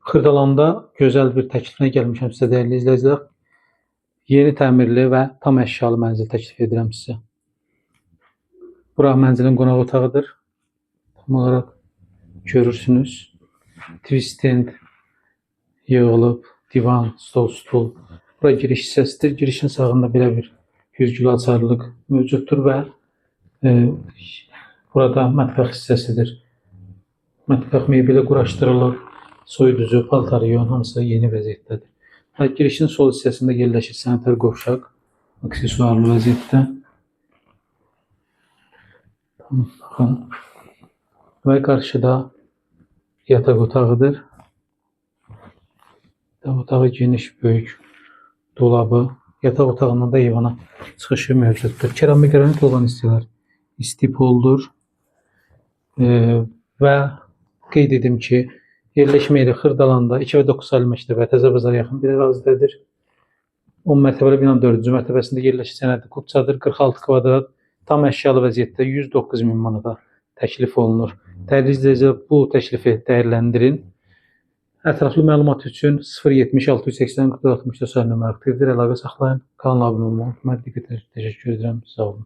Xırdalanda gözəl bir təkliflə gəlmişəm sizə dəyərli izləyicilər. Yeni təmirli və tam əşyalı mənzil təklif edirəm sizə. Bura mənzilin qonaq otağıdır. Tam olaraq görürsünüz. Twist end yığılıb, divan, stol, stul. Bura giriş hissəsidir. Girişin sağında belə bir güzgülü açarlıq mövcuddur və burada mətbəx hissəsidir. Mətbəx mebeli quraşdırılıb. Soyuducu, paltaryon hamısı yeni vəziyyətdədir. Girişin sol hissəsində yerləşir sanitar qovşaq, aksesuarlı vəziyyətdə. Baxın. Və qarşıda yataq otağıdır. Yataq otağı geniş, böyük dolabı. Yataq otağından da eyvana çıxışı mövcuddur. Keramik qranit olan hissələr istipoldur. Və qeyd edim ki, yerləşmə yeri Xırdalanda 2 və 9 saylı məktəbə Təzə Bazara yaxın bir ərazidedir. 10 mərtəbəli binanın 4-cü mərtəbəsində yerləşir sənədli klub çadır 46 kvadrat, tam əşyalı vəziyyətdə 109 min manata təklif olunur. Dəyərli izləyicilər, bu təklifi dəyərləndirin. Ətraflı məlumat üçün 070 680 44 64 nömrə aktivdir, əlaqə saxlayın. Kanala abunə olmağı unutmayın. Diqqətinizi təşəkkür edirəm. Sağ olun.